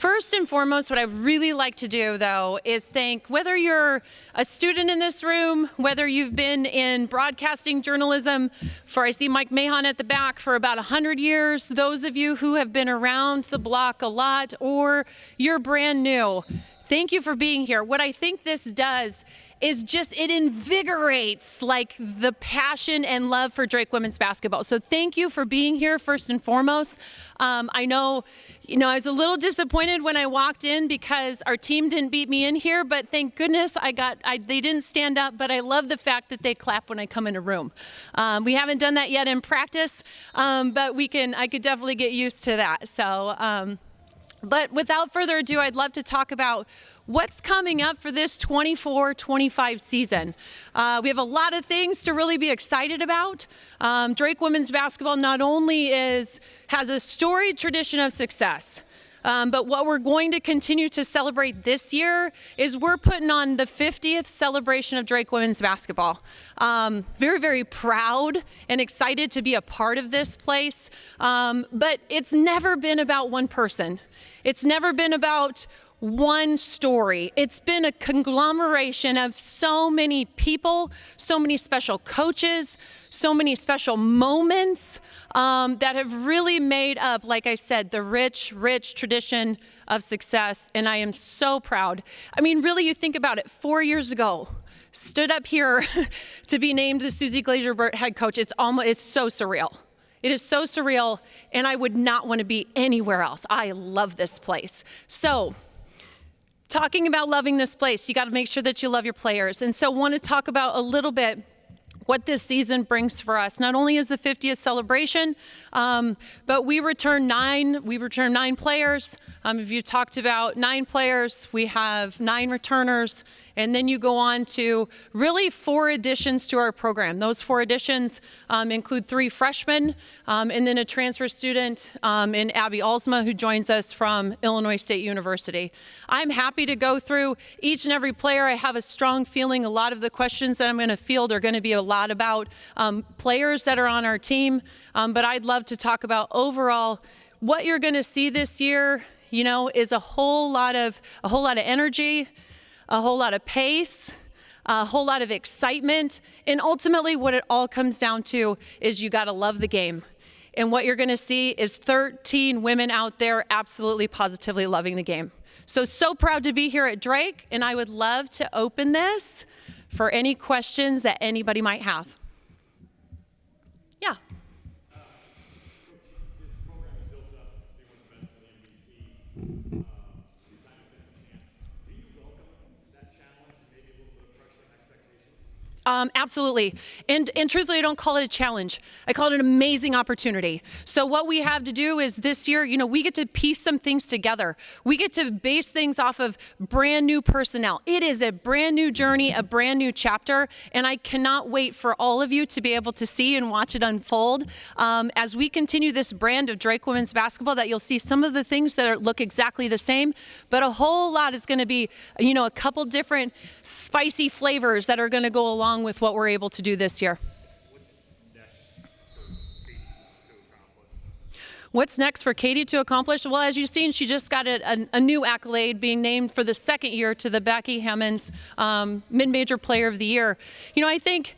First and foremost, what I really like to do, though, is thank, whether you're a student in this room, whether you've been in broadcasting journalism for, I see Mike Mahon at the back, for about 100 years, those of you who have been around the block a lot, or you're brand new, thank you for being here. What I think this does is just, it invigorates like the passion and love for Drake women's basketball. So thank you for being here first and foremost. I know, I was a little disappointed when I walked in because our team didn't beat me in here, but thank goodness they didn't stand up, but I love the fact that they clap when I come in a room. We haven't done that yet in practice, but I could definitely get used to that. So, but without further ado, I'd love to talk about what's coming up for this 24-25 season. We have a lot of things to really be excited about. Drake women's basketball not only has a storied tradition of success, but what we're going to continue to celebrate this year is we're putting on the 50th celebration of Drake women's basketball. Very, very proud and excited to be a part of this place. But it's never been about one person. It's never been about one story. It's been a conglomeration of so many people, so many special coaches, so many special moments that have really made up, like I said, the rich, rich tradition of success. And I am so proud. I mean, really, you think about it, 4 years ago, stood up here to be named the Susie Glazier-Burt head coach. It's so surreal. It is so surreal, and I would not want to be anywhere else. I love this place. So, talking about loving this place, you got to make sure that you love your players. And so I want to talk about a little bit what this season brings for us. Not only is the 50th celebration, but we return nine players. If you talked about 9 players, we have 9 returners. And then you go on to really 4 additions to our program. Those 4 additions include 3 freshmen and then a transfer student in Abby Alsma, who joins us from Illinois State University. I'm happy to go through each and every player. I have a strong feeling a lot of the questions that I'm going to field are going to be a lot about players that are on our team. But I'd love to talk about overall what you're going to see this year, is a whole lot of energy, a whole lot of pace, a whole lot of excitement, and ultimately what it all comes down to is you got to love the game. And what you're going to see is 13 women out there absolutely positively loving the game. So proud to be here at Drake, and I would love to open this for any questions that anybody might have. Yeah. Absolutely. And truthfully, I don't call it a challenge. I call it an amazing opportunity. So what we have to do is this year, we get to piece some things together. We get to base things off of brand new personnel. It is a brand new journey, a brand new chapter, and I cannot wait for all of you to be able to see and watch it unfold as we continue this brand of Drake women's basketball, that you'll see some of the things that look exactly the same, but a whole lot is going to be, a couple different spicy flavors that are going to go along with what we're able to do this year. What's next for Katie to accomplish? Well, as you've seen, she just got a new accolade, being named for the 2nd year to the Becky Hammons Mid-Major Player of the Year. I think,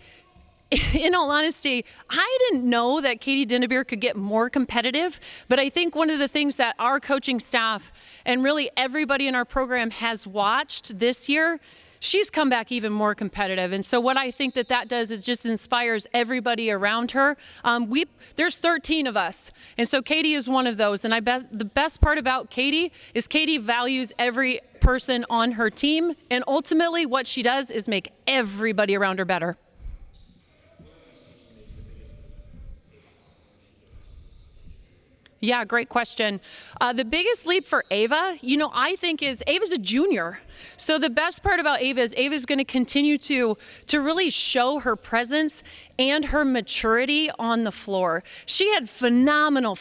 in all honesty, I didn't know that Katie Dinnebeer could get more competitive, but I think one of the things that our coaching staff and really everybody in our program has watched this year, she's come back even more competitive. And so what I think that does is just inspires everybody around her. There's 13 of us. And so Katie is one of those. And the best part about Katie is Katie values every person on her team. And ultimately what she does is make everybody around her better. Yeah, great question. The biggest leap for Ava, I think Ava's a junior. So the best part about Ava is going to continue to really show her presence and her maturity on the floor. She had phenomenal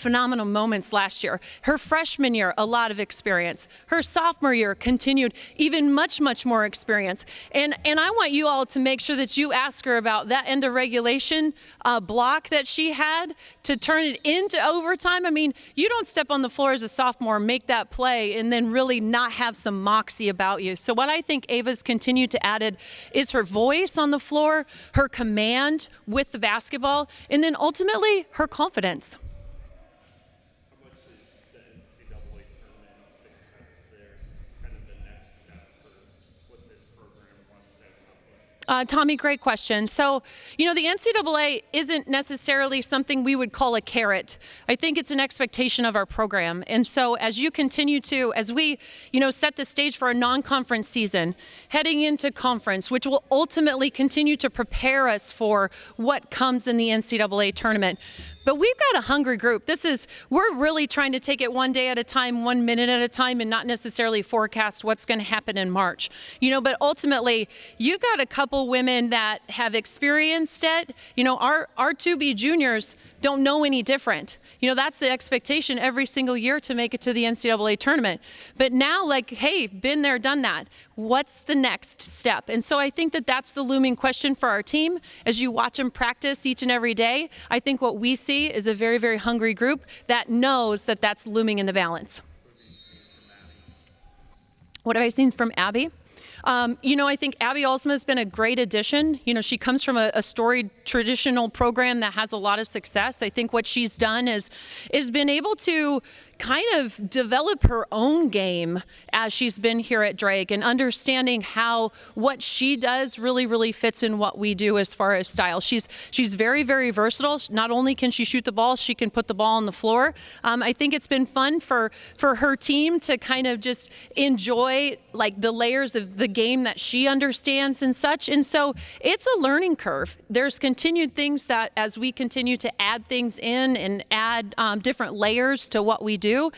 moments last year. Her freshman year, a lot of experience. Her sophomore year continued even much more experience. And I want you all to make sure that you ask her about that end of regulation block that she had to turn it into overtime. I mean, you don't step on the floor as a sophomore, make that play, and then really not have some moxie about you. So what I think Ava's continued to add is her voice on the floor, her command with the basketball, and then ultimately her confidence. How much is the NCAA tournament success there kind of the next step for what this program wants to accomplish? Tommy, great question. So, the NCAA isn't necessarily something we would call a carrot. I think it's an expectation of our program. And so as you continue to, as we, set the stage for a non-conference season, heading into conference, which will ultimately continue to prepare us for what comes in the NCAA tournament. But we've got a hungry group. We're really trying to take it one day at a time, 1 minute at a time, and not necessarily forecast what's going to happen in March. But ultimately, you got a couple women that have experienced it. Our 2B juniors don't know any different. That's the expectation every single year to make it to the NCAA tournament. But now, hey, been there, done that. What's the next step? And so I think that that's the looming question for our team. As you watch them practice each and every day, I think what we see is a very, very hungry group that knows that that's looming in the balance. What have I seen from Abby? I think Abby Alsma has been a great addition. She comes from a storied traditional program that has a lot of success. I think what she's done is been able to kind of develop her own game as she's been here at Drake, and understanding how what she does really fits in what we do as far as style. She's very, very versatile. Not only can she shoot the ball, she can put the ball on the floor. I think it's been fun for her team to kind of just enjoy the layers of the game that she understands and such. And so it's a learning curve. There's continued things that as we continue to add things in and add different layers to what we do.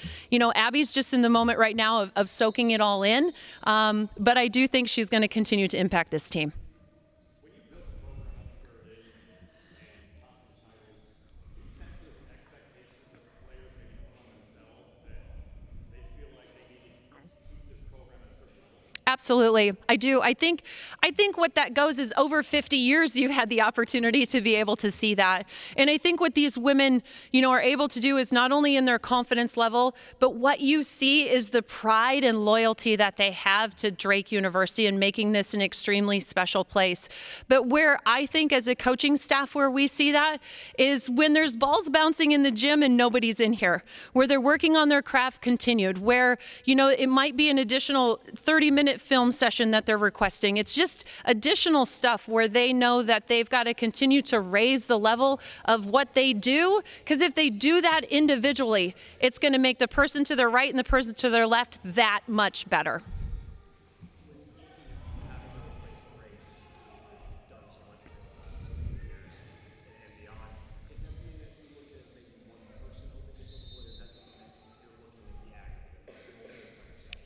Abby's just in the moment right now of soaking it all in. But I do think she's going to continue to impact this team. When you built the program up to where it is and conference titles, do you sense there's some expectations that the players maybe put on themselves that they feel like they need to keep this program at a certain level? Absolutely. I do. I think what that goes is over 50 years you've had the opportunity to be able to see that. And I think what these women, are able to do is not only in their confidence level, but what you see is the pride and loyalty that they have to Drake University and making this an extremely special place. But where I think as a coaching staff where we see that is when there's balls bouncing in the gym and nobody's in here, where they're working on their craft continued, where, it might be an additional 30-minute film session that they're requesting. It's just additional stuff where they know that they've got to continue to raise the level of what they do, because if they do that individually, it's going to make the person to their right and the person to their left that much better.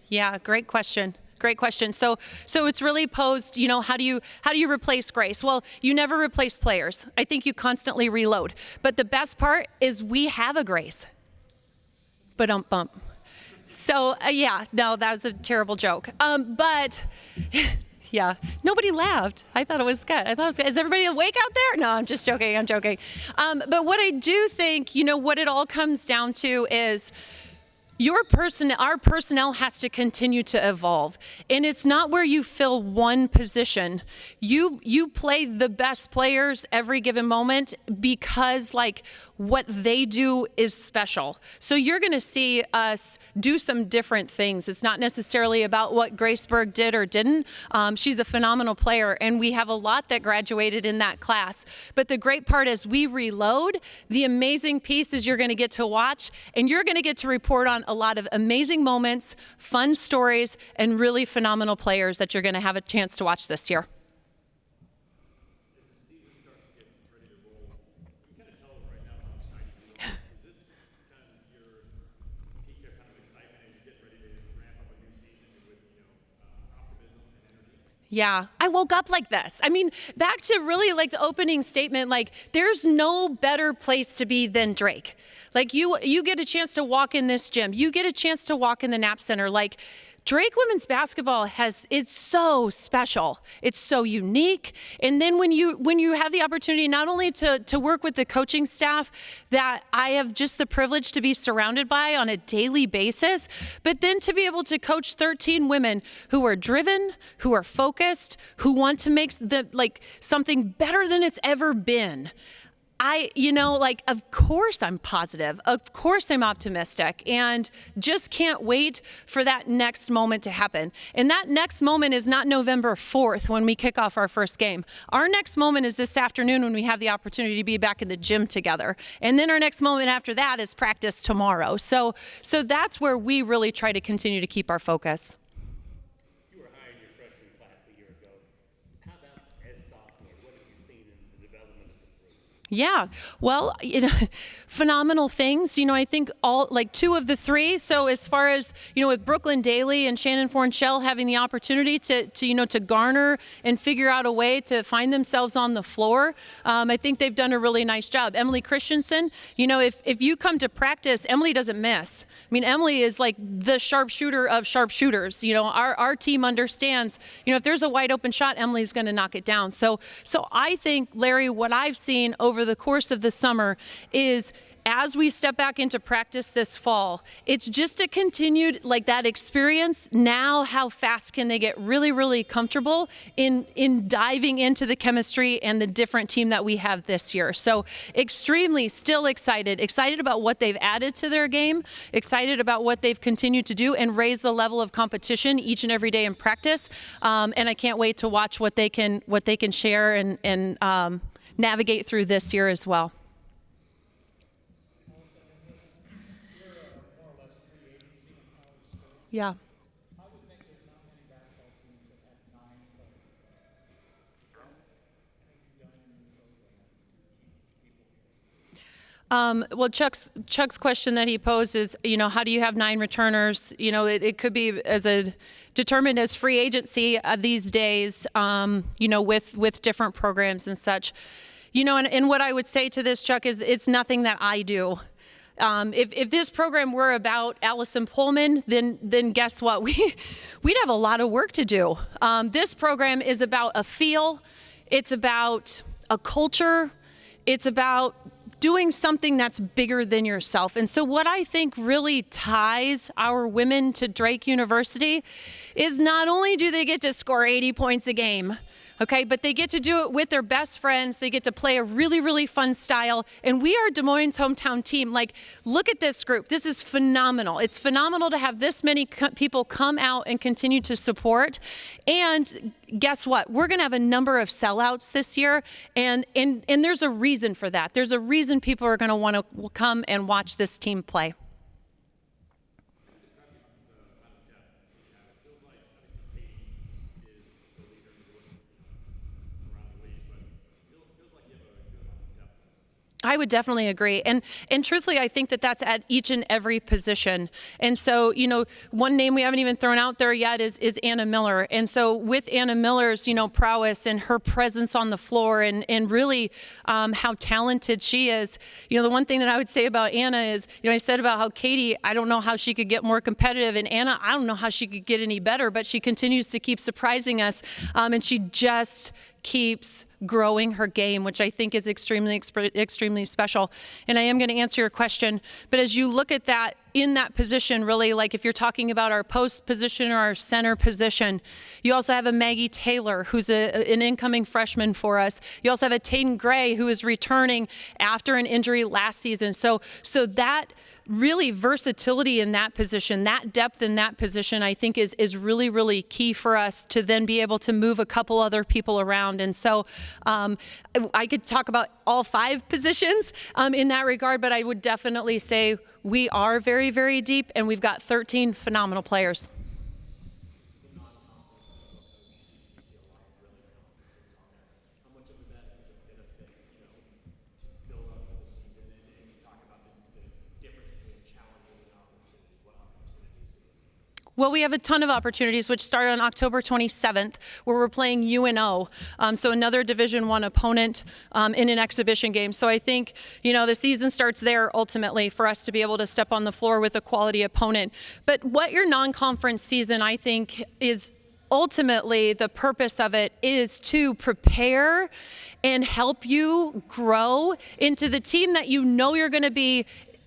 Yeah, great question. Great question. So it's really posed, how do you replace Grace? Well, you never replace players. I think you constantly reload. But the best part is we have a Grace. Bump. So no, that was a terrible joke. But yeah, nobody laughed. I thought it was good. Is everybody awake out there? No, I'm just joking. But what I do think, what it all comes down to is our personnel has to continue to evolve. And it's not where you fill one position. You play the best players every given moment because what they do is special. So you're going to see us do some different things. It's not necessarily about what Graceburg did or didn't. She's a phenomenal player, and we have a lot that graduated in that class. But the great part is we reload. The amazing piece is you're going to get to watch, and you're going to get to report on a lot of amazing moments, fun stories, and really phenomenal players that you're going to have a chance to watch this year. Yeah, I woke up like this. I mean, back to really like the opening statement, like there's no better place to be than Drake. Like you get a chance to walk in this gym. You get a chance to walk in the Knapp Center. Like Drake women's basketball it's so special. It's so unique. And then when you have the opportunity not only to work with the coaching staff that I have just the privilege to be surrounded by on a daily basis, but then to be able to coach 13 women who are driven, who are focused, who want to make something better than it's ever been. Of course I'm positive. Of course I'm optimistic, and just can't wait for that next moment to happen. And that next moment is not November 4th when we kick off our first game. Our next moment is this afternoon when we have the opportunity to be back in the gym together. And then our next moment after that is practice tomorrow. So that's where we really try to continue to keep our focus. You were hired your freshman class a year ago. How about as sophomore? What have you seen in the development of the group? Yeah, well, phenomenal things. I think all like two of the three. So as far as with Brooklyn Daly and Shannon Fornshell having the opportunity to garner and figure out a way to find themselves on the floor, I think they've done a really nice job. Emily Christensen, if you come to practice, Emily doesn't miss. I mean, Emily is like the sharpshooter of sharpshooters. Our team understands. If there's a wide open shot, Emily's going to knock it down. So I think, Larry, what I've seen over the course of the summer is as we step back into practice this fall, it's just a continued that experience. Now, how fast can they get really, really comfortable in diving into the chemistry and the different team that we have this year? So extremely still excited about what they've added to their game, excited about what they've continued to do and raise the level of competition each and every day in practice. And I can't wait to watch what they can share and navigate through this year as well. Yeah. I would think there's not many basketball teams that have 9 players. What have you done in your program to keep people here? Well, Chuck's question that he posed is, how do you have 9 returners? It could be determined as free agency these days, with different programs and such. And what I would say to this, Chuck, is it's nothing that I do. If this program were about Allison Pohlman, then guess what? We'd have a lot of work to do. This program is about a feel. It's about a culture. It's about doing something that's bigger than yourself. And so what I think really ties our women to Drake University is not only do they get to score 80 points a game, okay, but they get to do it with their best friends. They get to play a really, really fun style. And we are Des Moines' hometown team. Look at this group. This is phenomenal. It's phenomenal to have this many people come out and continue to support. And guess what? We're going to have a number of sellouts this year. And there's a reason for that. There's a reason people are going to want to come and watch this team play. I would definitely agree. And truthfully, I think that's at each and every position. And so, one name we haven't even thrown out there yet is Anna Miller. And so with Anna Miller's, prowess and her presence on the floor and really how talented she is, the one thing that I would say about Anna is, I said about how Katie, I don't know how she could get more competitive. And Anna, I don't know how she could get any better, but she continues to keep surprising us. And she just keeps growing her game, which I think is extremely special. And I am going to answer your question, but as you look at that, in that position, really, if you're talking about our post position or our center position, you also have a Maggie Taylor, who's an incoming freshman for us. You also have a Taden Gray, who is returning after an injury last season. So that really versatility in that position, that depth in that position, I think is really, really key for us to then be able to move a couple other people around. And so I could talk about all 5 positions in that regard, but I would definitely say we are very, very deep, and we've got 13 phenomenal players. Well, we have a ton of opportunities, which start on October 27th, where we're playing UNO, so another Division I opponent in an exhibition game. So I think, the season starts there ultimately for us to be able to step on the floor with a quality opponent. But what your non-conference season, I think, is ultimately the purpose of it is to prepare and help you grow into the team that you're going to be,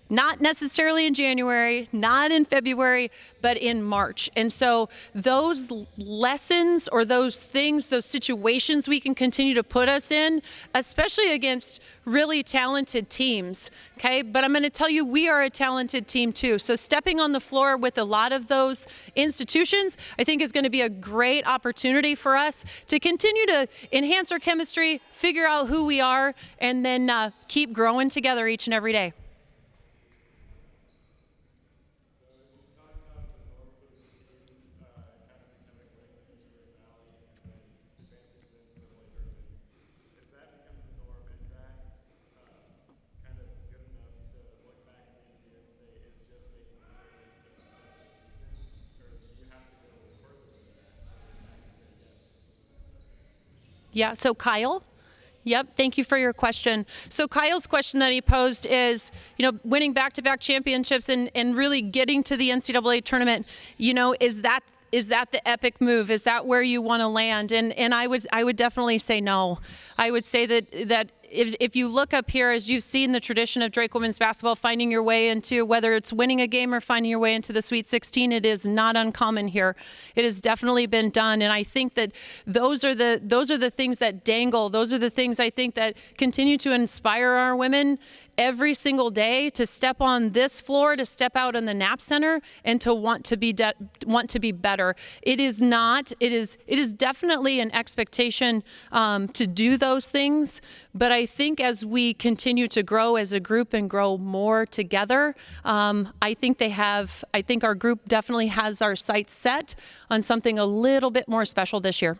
not necessarily in January, not in February, but in March. And so those lessons or those things, those situations we can continue to put us in, especially against really talented teams, okay? But I'm going to tell you, we are a talented team too. So stepping on the floor with a lot of those institutions, I think is going to be a great opportunity for us to continue to enhance our chemistry, figure out who we are, and then keep growing together each and every day. Yeah, so Kyle? Yep, thank you for your question. So Kyle's question that he posed is, winning back-to-back championships and really getting to the NCAA tournament, is that the epic move? Is that where you want to land? And I would definitely say no. I would say that if you look up here, as you've seen the tradition of Drake women's basketball, finding your way into, whether it's winning a game or finding your way into the Sweet 16, it is not uncommon here. It has definitely been done, and I think that those are the things that dangle. Those are the things I think that continue to inspire our women every single day to step on this floor, to step out in the NAP Center, and to want to be better. It is definitely an expectation to do those things. But I think as we continue to grow as a group and grow more together, I think our group definitely has our sights set on something a little bit more special this year.